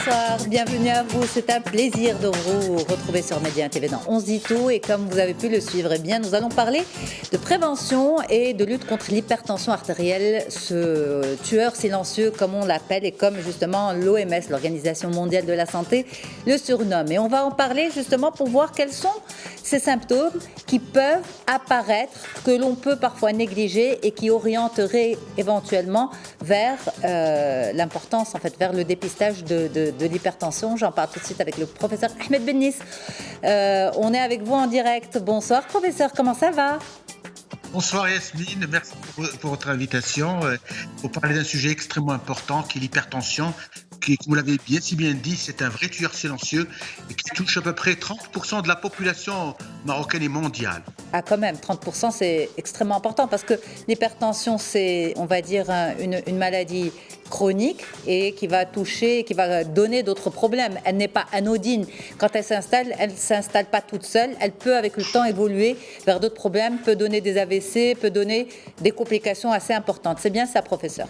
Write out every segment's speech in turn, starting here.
bonsoir, bienvenue à vous. C'est un plaisir de vous retrouver sur Média TV dans On se dit tout. Et comme vous avez pu le suivre, eh bien, nous allons parler de prévention et de lutte contre l'hypertension artérielle, ce tueur silencieux comme on l'appelle et comme justement l'OMS, l'Organisation mondiale de la santé, le surnomme. Et on va en parler justement pour voir quels sont ces symptômes qui peuvent apparaître, que l'on peut parfois négliger et qui orienteraient éventuellement vers l'importance, en fait, vers le dépistage de l'hypertension. J'en parle tout de suite avec le professeur Ahmed Bennis. On est avec vous en direct. Bonsoir professeur, comment ça va ? Bonsoir Yasmine, merci pour votre invitation. Pour parler d'un sujet extrêmement important qui est l'hypertension, qui, comme vous l'avez si bien dit, c'est un vrai tueur silencieux et qui touche à peu près 30% de la population marocaine et mondiale. Ah quand même, 30% c'est extrêmement important parce que l'hypertension c'est, on va dire, une maladie chronique et qui va toucher, qui va donner d'autres problèmes. Elle n'est pas anodine. Quand elle s'installe pas toute seule. Elle peut avec le temps évoluer vers d'autres problèmes, peut donner des AVC, peut donner des complications assez importantes. C'est bien ça, professeur ?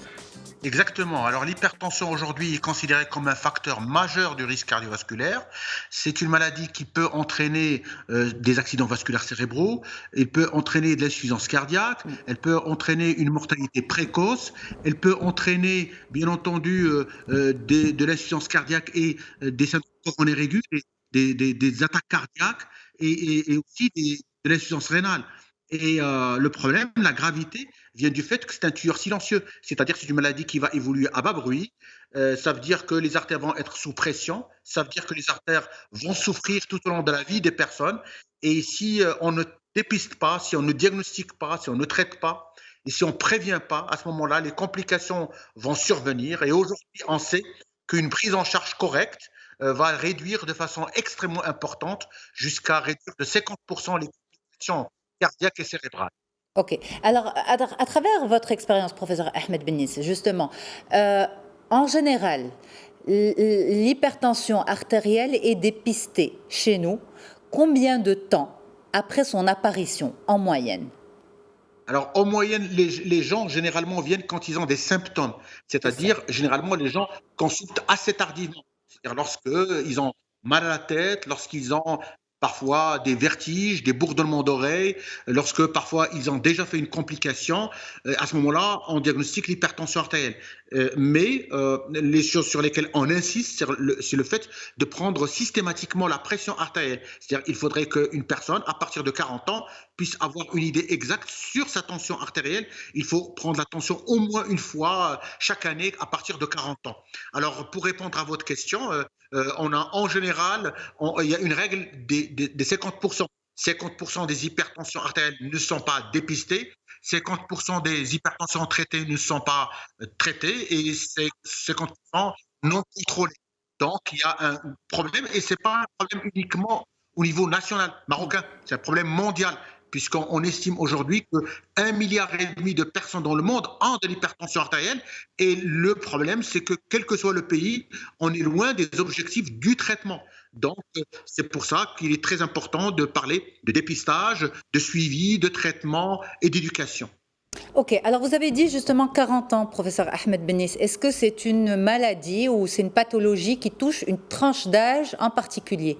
Exactement. Alors l'hypertension aujourd'hui est considérée comme un facteur majeur du risque cardiovasculaire. C'est une maladie qui peut entraîner des accidents vasculaires cérébraux, elle peut entraîner de l'insuffisance cardiaque, elle peut entraîner une mortalité précoce, elle peut entraîner bien entendu de l'insuffisance cardiaque et des symptômes coronaires aigus, des attaques cardiaques et aussi de l'insuffisance rénale. Et le problème, la gravité, vient du fait que c'est un tueur silencieux. C'est-à-dire que c'est une maladie qui va évoluer à bas bruit. Ça veut dire que les artères vont être sous pression. Ça veut dire que les artères vont souffrir tout au long de la vie des personnes. Et si on ne dépiste pas, si on ne diagnostique pas, si on ne traite pas, et si on ne prévient pas, à ce moment-là, les complications vont survenir. Et aujourd'hui, on sait qu'une prise en charge correcte va réduire de façon extrêmement importante, jusqu'à réduire de 50% les complications cardiaques et cérébrales. Ok. Alors, à travers votre expérience, professeur Ahmed Bennis, justement, en général, l'hypertension artérielle est dépistée chez nous. Combien de temps après son apparition, en moyenne ? Alors, en moyenne, les gens généralement viennent quand ils ont des symptômes. C'est-à-dire, généralement, les gens consultent assez tardivement. C'est-à-dire lorsqu'ils ont mal à la tête, lorsqu'ils ont parfois des vertiges, des bourdonnements d'oreilles, lorsque parfois ils ont déjà fait une complication, à ce moment-là, on diagnostique l'hypertension artérielle. Mais les choses sur lesquelles on insiste, c'est le fait de prendre systématiquement la pression artérielle. C'est-à-dire qu'il faudrait qu'une personne, à partir de 40 ans, puisse avoir une idée exacte sur sa tension artérielle. Il faut prendre la tension au moins une fois chaque année à partir de 40 ans. Alors, pour répondre à votre question, on a en général, il y a une règle des 50%. 50% des hypertensions artérielles ne sont pas dépistées, 50% des hypertensions traitées ne sont pas traitées et 50% non contrôlées. Donc, il y a un problème et ce n'est pas un problème uniquement au niveau national marocain, c'est un problème mondial, puisqu'on estime aujourd'hui que 1,5 milliard de personnes dans le monde ont de l'hypertension artérielle. Et le problème, c'est que quel que soit le pays, on est loin des objectifs du traitement. Donc, c'est pour ça qu'il est très important de parler de dépistage, de suivi, de traitement et d'éducation. Ok, alors vous avez dit justement 40 ans, professeur Ahmed Bennis. Est-ce que c'est une maladie ou c'est une pathologie qui touche une tranche d'âge en particulier ?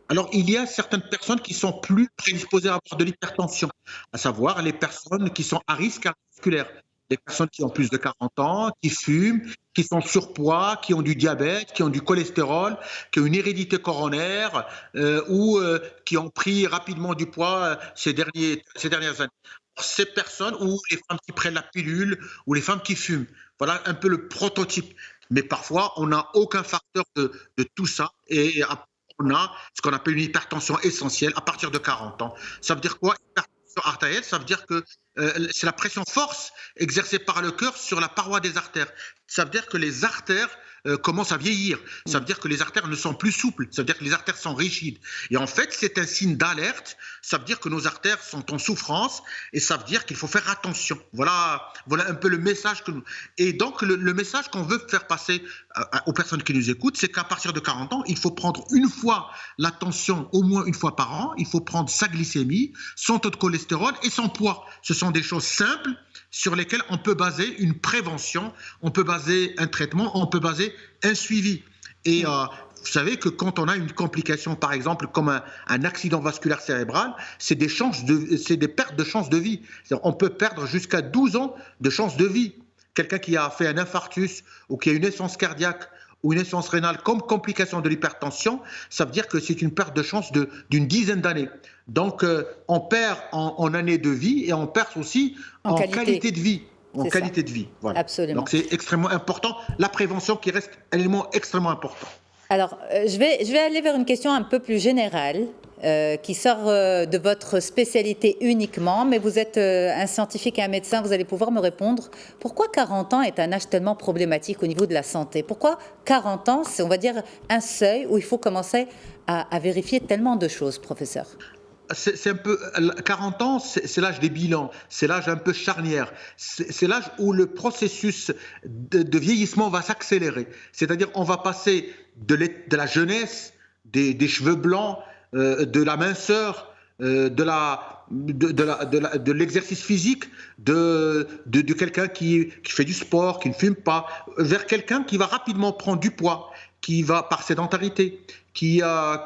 Alors, il y a certaines personnes qui sont plus prédisposées à avoir de l'hypertension, à savoir les personnes qui sont à risque cardiovasculaire, les personnes qui ont plus de 40 ans, qui fument, qui sont surpoids, qui ont du diabète, qui ont du cholestérol, qui ont une hérédité coronaire ou qui ont pris rapidement du poids ces dernières années. Ces personnes ou les femmes qui prennent la pilule ou les femmes qui fument, voilà un peu le prototype. Mais parfois, on n'a aucun facteur de tout ça et on a ce qu'on appelle une hypertension essentielle à partir de 40 ans. Ça veut dire quoi, hypertension artérielle? Ça veut dire que c'est la pression force exercée par le cœur sur la paroi des artères. Ça veut dire que les artères commencent à vieillir. Ça veut dire que les artères ne sont plus souples. Ça veut dire que les artères sont rigides. Et en fait, c'est un signe d'alerte. Ça veut dire que nos artères sont en souffrance et ça veut dire qu'il faut faire attention. Voilà un peu le message que nous... Et donc, le message qu'on veut faire passer aux personnes qui nous écoutent, c'est qu'à partir de 40 ans, il faut prendre une fois la tension, au moins une fois par an. Il faut prendre sa glycémie, son taux de cholestérol et son poids. Ce sont des choses simples sur lesquelles on peut baser une prévention, on peut baser un traitement, on peut baser un suivi. Et vous savez que quand on a une complication, par exemple, comme un accident vasculaire cérébral, c'est des pertes de chances de vie. C'est-à-dire, on peut perdre jusqu'à 12 ans de chances de vie. Quelqu'un qui a fait un infarctus ou qui a une insuffisance cardiaque ou une insuffisance rénale comme complication de l'hypertension, ça veut dire que c'est une perte de chance d'une dizaine d'années. Donc, on perd en années de vie et on perd aussi en qualité de vie. En qualité de vie. Voilà. Absolument. Donc, c'est extrêmement important. La prévention qui reste un élément extrêmement important. Alors, je vais aller vers une question un peu plus générale, qui sort de votre spécialité uniquement, mais vous êtes un scientifique et un médecin, vous allez pouvoir me répondre. Pourquoi 40 ans est un âge tellement problématique au niveau de la santé? Pourquoi 40 ans, c'est, on va dire, un seuil où il faut commencer à vérifier tellement de choses, professeur? C'est un peu 40 ans, c'est l'âge des bilans, c'est l'âge un peu charnière, c'est l'âge où le processus de vieillissement va s'accélérer. C'est-à-dire on va passer de la jeunesse, des cheveux blancs, de la minceur, de l'exercice physique, de quelqu'un qui fait du sport, qui ne fume pas, vers quelqu'un qui va rapidement prendre du poids, qui va par sédentarité, qui a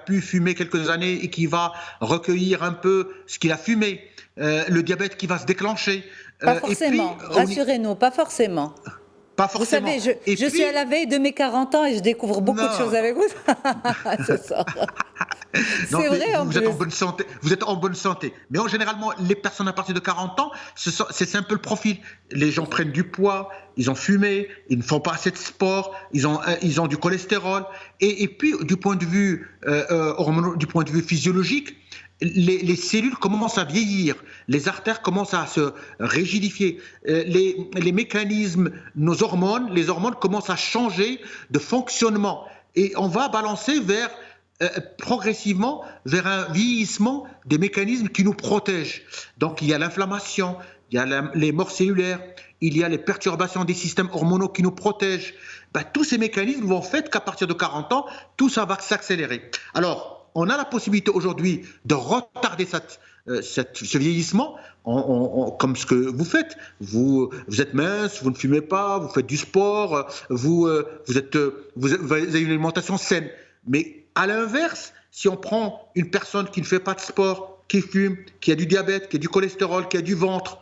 pu fumer quelques années et qui va recueillir un peu ce qu'il a fumé, le diabète qui va se déclencher. Pas forcément, rassurez-nous, pas forcément. Pas forcément. Vous savez, je suis à la veille de mes 40 ans et je découvre beaucoup de choses avec vous. C'est ça. C'est vrai, en plus. Êtes en bonne santé. Vous êtes en bonne santé. Mais généralement, les personnes à partir de 40 ans, c'est un peu le profil. Les gens prennent du poids, ils ont fumé, ils ne font pas assez de sport, ils ont du cholestérol. Et puis, du point de vue du point de vue physiologique, les cellules commencent à vieillir, les artères commencent à se rigidifier, les mécanismes, les hormones commencent à changer de fonctionnement. Et on va balancer progressivement vers un vieillissement des mécanismes qui nous protègent. Donc il y a l'inflammation, il y a les morts cellulaires, il y a les perturbations des systèmes hormonaux qui nous protègent. Tous ces mécanismes vont faire qu'à partir de 40 ans, tout ça va s'accélérer. Alors, on a la possibilité aujourd'hui de retarder ce vieillissement comme ce que vous faites. Vous êtes mince, vous ne fumez pas, vous faites du sport, vous avez une alimentation saine. Mais à l'inverse, si on prend une personne qui ne fait pas de sport, qui fume, qui a du diabète, qui a du cholestérol, qui a du ventre,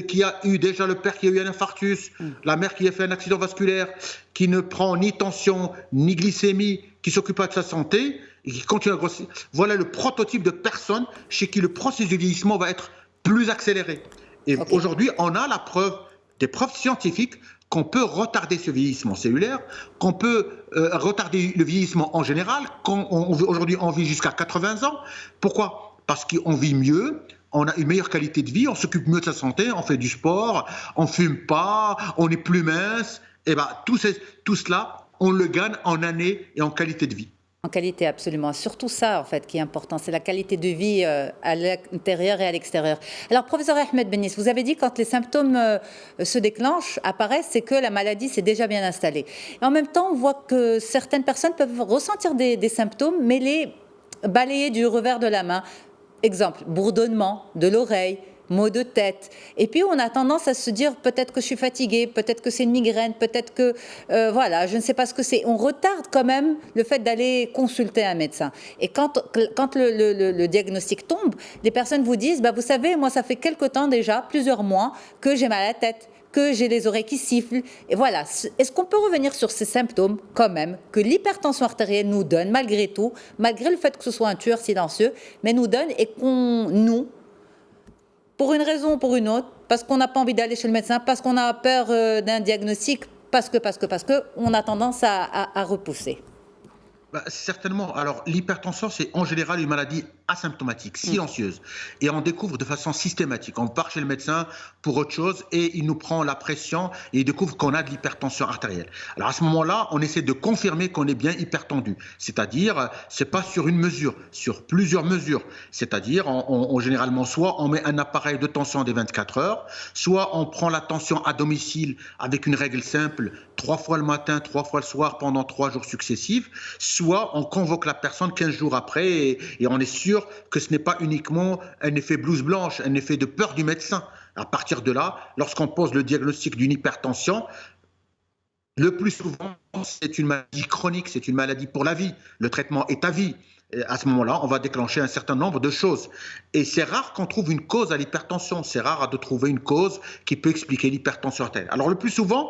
qui a eu déjà le père qui a eu un infarctus, la mère qui a fait un accident vasculaire, qui ne prend ni tension, ni glycémie, qui ne s'occupe pas de sa santé, et qui continue à grossir. Voilà le prototype de personne chez qui le processus de vieillissement va être plus accéléré. Et aujourd'hui, on a des preuves scientifiques qu'on peut retarder ce vieillissement cellulaire, qu'on peut retarder le vieillissement en général. Aujourd'hui, on vit jusqu'à 80 ans. Pourquoi? Parce qu'on vit mieux, on a une meilleure qualité de vie, on s'occupe mieux de sa santé, on fait du sport, on ne fume pas, on est plus mince. Et tout cela, on le gagne en années et en qualité de vie. En qualité, absolument. Surtout ça, en fait, qui est important, c'est la qualité de vie à l'intérieur et à l'extérieur. Alors, professeur Ahmed Bennis, vous avez dit quand les symptômes se déclenchent, apparaissent, c'est que la maladie s'est déjà bien installée. Et en même temps, on voit que certaines personnes peuvent ressentir des symptômes, mais les balayer du revers de la main. Exemple, bourdonnement de l'oreille, maux de tête. Et puis, on a tendance à se dire peut-être que je suis fatiguée, peut-être que c'est une migraine, peut-être que, voilà, je ne sais pas ce que c'est. On retarde quand même le fait d'aller consulter un médecin. Et quand le diagnostic tombe, les personnes vous disent, vous savez, moi, ça fait quelque temps déjà, plusieurs mois, que j'ai mal à la tête, que j'ai les oreilles qui sifflent. Et voilà. Est-ce qu'on peut revenir sur ces symptômes, quand même, que l'hypertension artérielle nous donne, malgré tout, malgré le fait que ce soit un tueur silencieux, mais nous donne et pour une raison ou pour une autre, parce qu'on n'a pas envie d'aller chez le médecin, parce qu'on a peur d'un diagnostic, parce que, on a tendance à repousser. Certainement. Alors, l'hypertension, c'est en général une maladie asymptomatique, silencieuse. Et on découvre de façon systématique. On part chez le médecin pour autre chose et il nous prend la pression et il découvre qu'on a de l'hypertension artérielle. Alors, à ce moment-là, on essaie de confirmer qu'on est bien hypertendu. C'est-à-dire, c'est pas sur une mesure, sur plusieurs mesures. C'est-à-dire, généralement, soit on met un appareil de tension des 24 heures, soit on prend la tension à domicile avec une règle simple, 3 fois le matin, 3 fois le soir pendant 3 jours successifs, soit on convoque la personne 15 jours après et on est sûr que ce n'est pas uniquement un effet blouse blanche, un effet de peur du médecin. À partir de là, lorsqu'on pose le diagnostic d'une hypertension, Le plus souvent, c'est une maladie chronique, c'est une maladie pour la vie. Le traitement est à vie. Et à ce moment-là, on va déclencher un certain nombre de choses. Et c'est rare qu'on trouve une cause à l'hypertension. C'est rare de trouver une cause qui peut expliquer l'hypertension artérielle. Alors le plus souvent,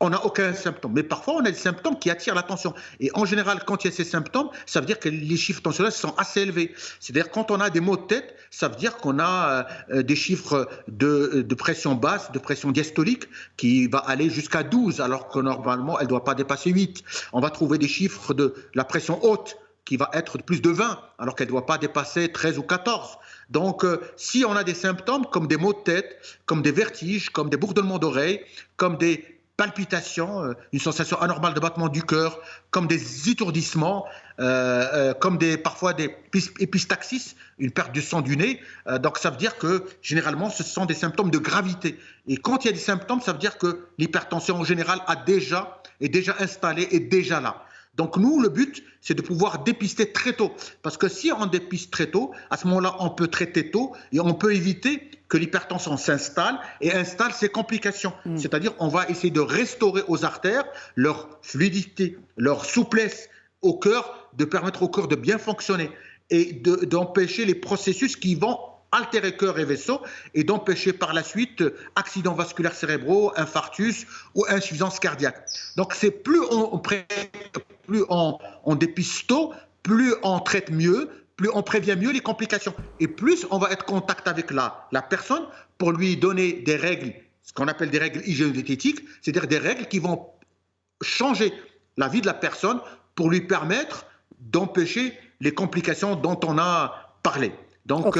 on n'a aucun symptôme. Mais parfois, on a des symptômes qui attirent l'attention. Et en général, quand il y a ces symptômes, ça veut dire que les chiffres tensionnels sont assez élevés. C'est-à-dire quand on a des maux de tête, ça veut dire qu'on a des chiffres de pression basse, de pression diastolique, qui va aller jusqu'à 12, alors que normalement, elle ne doit pas dépasser 8. On va trouver des chiffres de la pression haute, qui va être de plus de 20, alors qu'elle ne doit pas dépasser 13 ou 14. Donc, si on a des symptômes comme des maux de tête, comme des vertiges, comme des bourdonnements d'oreilles, comme des palpitations, une sensation anormale de battement du cœur, comme des étourdissements, comme parfois des épistaxis, une perte du sang du nez. Donc ça veut dire que généralement ce sont des symptômes de gravité. Et quand il y a des symptômes, ça veut dire que l'hypertension en général est déjà installée, est déjà là. Donc nous, le but, c'est de pouvoir dépister très tôt. Parce que si on dépiste très tôt, à ce moment-là, on peut traiter tôt et on peut éviter que l'hypertension s'installe et installe ses complications. C'est-à-dire, on va essayer de restaurer aux artères leur fluidité, leur souplesse au cœur, de permettre au cœur de bien fonctionner et d'empêcher les processus qui vont altérer cœur et vaisseau et d'empêcher par la suite accidents vasculaires cérébraux, infarctus ou insuffisance cardiaque. Donc c'est plus on dépiste tôt, plus on traite mieux, plus on prévient mieux les complications et plus on va être en contact avec la personne pour lui donner des règles, ce qu'on appelle des règles hygiéno-diététiques, c'est-à-dire des règles qui vont changer la vie de la personne pour lui permettre d'empêcher les complications dont on a parlé. Donc,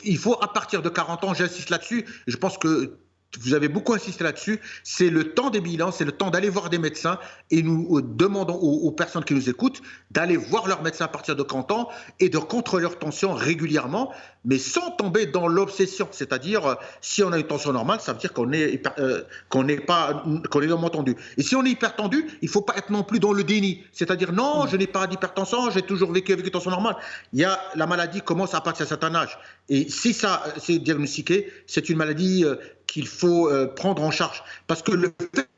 il faut, à partir de 40 ans, j'insiste là-dessus, je pense que vous avez beaucoup insisté là-dessus, c'est le temps des bilans, c'est le temps d'aller voir des médecins et nous demandons aux personnes qui nous écoutent d'aller voir leur médecin à partir de 40 ans et de contrôler leur tension régulièrement, mais sans tomber dans l'obsession. C'est-à-dire, si on a une tension normale, ça veut dire qu'on est normalement tendu. Et si on est hypertendu, il ne faut pas être non plus dans le déni. C'est-à-dire, non, je n'ai pas d'hypertension, j'ai toujours vécu avec une tension normale. La maladie commence à partir d'un certain âge. Et si ça c'est diagnostiqué, c'est une maladie qu'il faut prendre en charge. Parce que le fait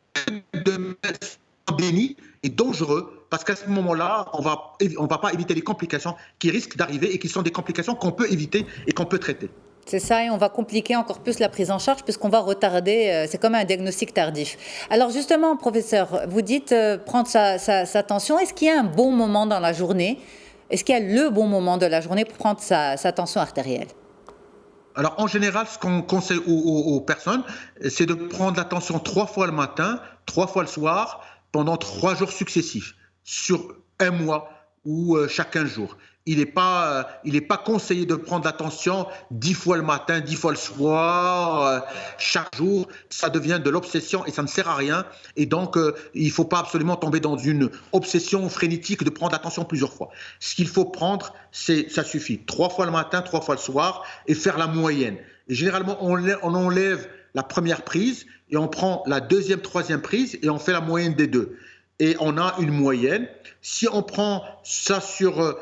de mettre en déni est dangereux, parce qu'à ce moment-là, on va pas éviter les complications qui risquent d'arriver et qui sont des complications qu'on peut éviter et qu'on peut traiter. C'est ça, et on va compliquer encore plus la prise en charge puisqu'on va retarder, c'est comme un diagnostic tardif. Alors justement, professeur, vous dites prendre sa tension. Est-ce qu'il y a un bon moment dans la journée? Est-ce qu'il y a le bon moment de la journée pour prendre sa tension artérielle? Alors, en général, ce qu'on conseille aux personnes, c'est de prendre la tension 3 fois le matin, 3 fois le soir, pendant 3 jours successifs, sur un mois ou chaque 15 jours. Il n'est pas conseillé de prendre la tension 10 fois le matin, 10 fois le soir, chaque jour. Ça devient de l'obsession et ça ne sert à rien. Et donc, il ne faut pas absolument tomber dans une obsession frénétique de prendre la tension plusieurs fois. Ce qu'il faut prendre, ça suffit. 3 fois le matin, 3 fois le soir et faire la moyenne. Et généralement, on enlève la première prise et on prend la deuxième, troisième prise et on fait la moyenne des deux. Et on a une moyenne. Si on prend ça sur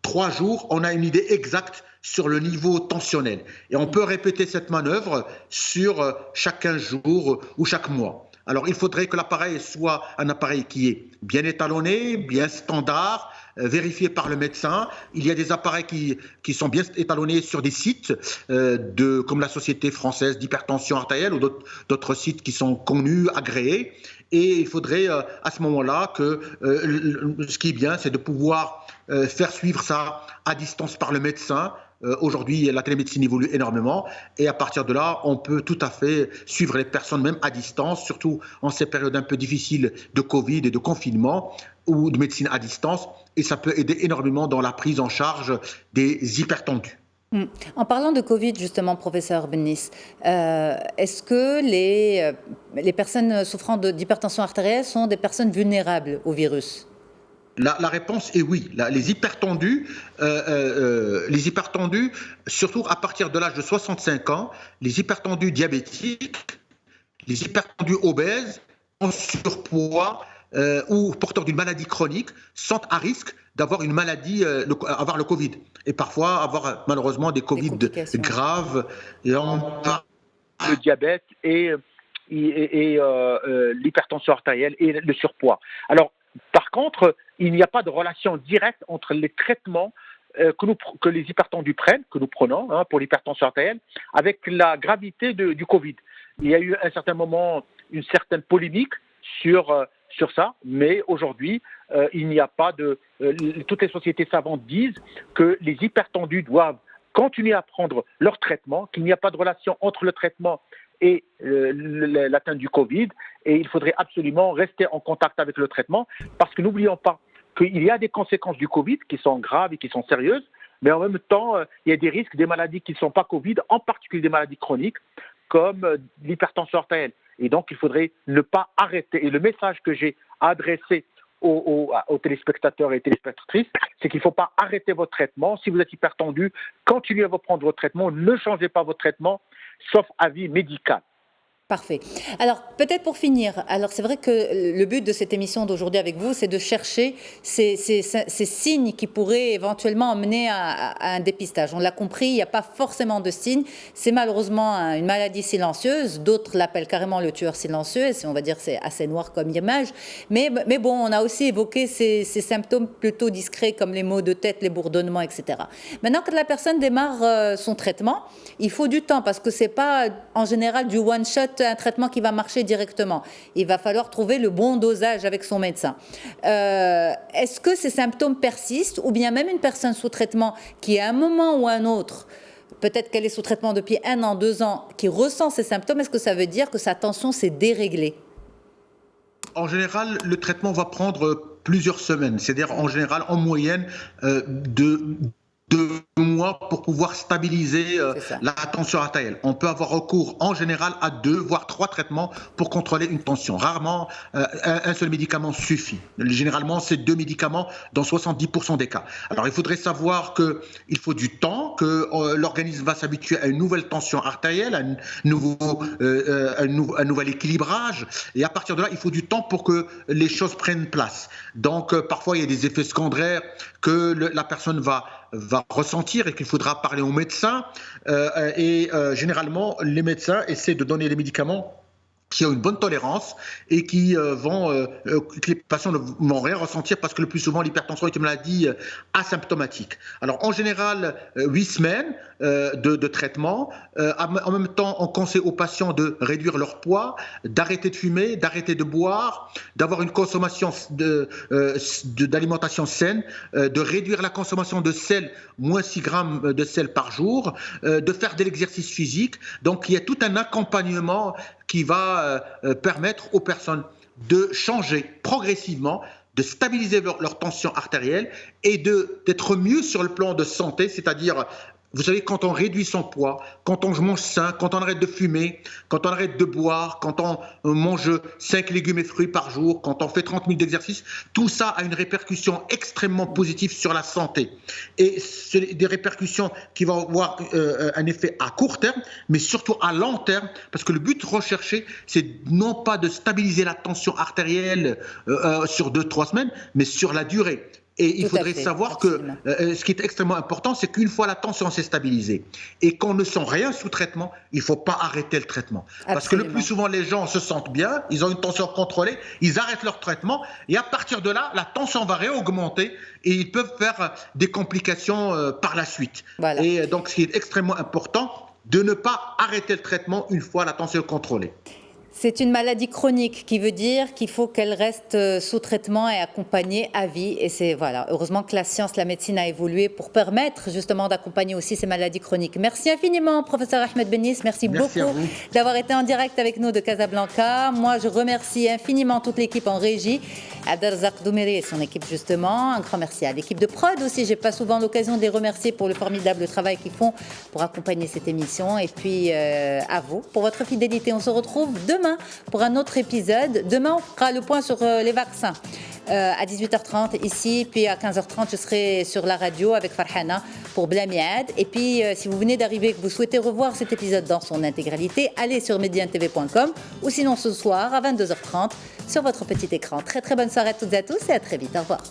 3 jours, on a une idée exacte sur le niveau tensionnel. Et on peut répéter cette manœuvre sur chaque 15 jours ou chaque mois. Alors, il faudrait que l'appareil soit un appareil qui est bien étalonné, bien standard, vérifié par le médecin. Il y a des appareils qui sont bien étalonnés sur des sites comme la Société française d'hypertension artérielle ou d'autres sites qui sont connus, agréés. Et il faudrait à ce moment-là que ce qui est bien, c'est de pouvoir faire suivre ça à distance par le médecin. Aujourd'hui, la télémédecine évolue énormément et à partir de là, on peut tout à fait suivre les personnes même à distance, surtout en ces périodes un peu difficiles de Covid et de confinement ou de médecine à distance. Et ça peut aider énormément dans la prise en charge des hypertendus. En parlant de Covid, justement, professeur Bennis, est-ce que les personnes souffrant d'hypertension artérielle sont des personnes vulnérables au virus? La réponse est oui. Les hypertendus, surtout à partir de l'âge de 65 ans, les hypertendus diabétiques, les hypertendus obèses, en surpoids ou porteurs d'une maladie chronique sont à risque d'avoir une maladie, avoir le Covid. Et parfois avoir malheureusement des Covid graves. Et le diabète et l'hypertension artérielle et le surpoids. Alors, par contre, il n'y a pas de relation directe entre les traitements que les hypertendus prennent, que nous prenons pour l'hypertension artérielle, avec la gravité du Covid. Il y a eu à un certain moment une certaine polémique sur ça, mais aujourd'hui, il n'y a pas toutes les sociétés savantes disent que les hypertendus doivent continuer à prendre leur traitement, qu'il n'y a pas de relation entre le traitement et l'atteinte du Covid, et il faudrait absolument rester en contact avec le traitement, parce que n'oublions pas qu'il y a des conséquences du Covid qui sont graves et qui sont sérieuses, mais en même temps, il y a des risques des maladies qui ne sont pas Covid, en particulier des maladies chroniques, comme l'hypertension artérielle. Et donc, il faudrait ne pas arrêter. Et le message que j'ai adressé aux téléspectateurs et téléspectatrices, c'est qu'il ne faut pas arrêter votre traitement. Si vous êtes hypertendu, continuez à prendre votre traitement, ne changez pas votre traitement, sauf avis médical. Parfait. Alors, peut-être pour finir, alors c'est vrai que le but de cette émission d'aujourd'hui avec vous, c'est de chercher ces signes qui pourraient éventuellement emmener à un dépistage. On l'a compris, il n'y a pas forcément de signes. C'est malheureusement une maladie silencieuse. D'autres l'appellent carrément le tueur silencieux. Et on va dire que c'est assez noir comme image. Mais bon, on a aussi évoqué ces symptômes plutôt discrets comme les maux de tête, les bourdonnements, etc. Maintenant, quand la personne démarre son traitement, il faut du temps parce que c'est pas en général du one-shot, un traitement qui va marcher directement. Il va falloir trouver le bon dosage avec son médecin. Est-ce que ces symptômes persistent ou bien même une personne sous traitement qui à un moment ou à un autre, peut-être qu'elle est sous traitement depuis 1 an, 2 ans, qui ressent ces symptômes, est-ce que ça veut dire que sa tension s'est déréglée? En général, le traitement va prendre plusieurs semaines, c'est-à-dire en général, en moyenne, de 2 mois pour pouvoir stabiliser la tension artérielle. On peut avoir recours en général à 2 voire 3 traitements pour contrôler une tension. Rarement, un seul médicament suffit. Généralement, c'est 2 médicaments dans 70% des cas. Alors, il faudrait savoir qu'il faut du temps, que l'organisme va s'habituer à une nouvelle tension artérielle, à un nouvel équilibrage. Et à partir de là, il faut du temps pour que les choses prennent place. Donc, parfois, il y a des effets secondaires que la personne va ressentir et qu'il faudra parler au médecin. Généralement, les médecins essaient de donner des médicaments qui ont une bonne tolérance et que les patients ne vont rien ressentir parce que le plus souvent l'hypertension est une maladie asymptomatique. Alors en général 8 semaines de traitement. En même temps, on conseille aux patients de réduire leur poids, d'arrêter de fumer, d'arrêter de boire, d'avoir une consommation d'alimentation saine, de réduire la consommation de sel, moins 6 grammes de sel par jour, de faire de l'exercice physique. Donc il y a tout un accompagnement qui va permettre aux personnes de changer progressivement, de stabiliser leur tension artérielle et d'être mieux sur le plan de santé, c'est-à-dire, vous savez, quand on réduit son poids, quand on mange sain, quand on arrête de fumer, quand on arrête de boire, quand on mange 5 légumes et fruits par jour, quand on fait 30 minutes d'exercice, tout ça a une répercussion extrêmement positive sur la santé. Et c'est des répercussions qui vont avoir un effet à court terme, mais surtout à long terme, parce que le but recherché, c'est non pas de stabiliser la tension artérielle sur 2-3 semaines, mais sur la durée. Et il faudrait savoir que ce qui est extrêmement important, c'est qu'une fois la tension s'est stabilisée et qu'on ne sent rien sous traitement, il ne faut pas arrêter le traitement. Absolument. Parce que le plus souvent, les gens se sentent bien, ils ont une tension contrôlée, ils arrêtent leur traitement et à partir de là, la tension va réaugmenter et ils peuvent faire des complications par la suite. Voilà. Et donc, ce qui est extrêmement important, de ne pas arrêter le traitement une fois la tension contrôlée. C'est une maladie chronique qui veut dire qu'il faut qu'elle reste sous traitement et accompagnée à vie. Et c'est voilà, heureusement que la science, la médecine a évolué pour permettre justement d'accompagner aussi ces maladies chroniques. Merci infiniment, professeur Ahmed Bennis. Merci beaucoup d'avoir été en direct avec nous de Casablanca. Moi, je remercie infiniment toute l'équipe en régie, Abdelrazak Doumeri et son équipe justement. Un grand merci à l'équipe de prod aussi. J'ai pas souvent l'occasion de les remercier pour le formidable travail qu'ils font pour accompagner cette émission. Et puis à vous pour votre fidélité. On se retrouve demain pour un autre épisode. Demain, on fera le point sur les vaccins à 18h30 ici, puis à 15h30, je serai sur la radio avec Farhana pour Blamiad. Et puis, si vous venez d'arriver et que vous souhaitez revoir cet épisode dans son intégralité, allez sur mediantv.com ou sinon ce soir à 22h30 sur votre petit écran. Très très bonne soirée à toutes et à tous et à très vite. Au revoir.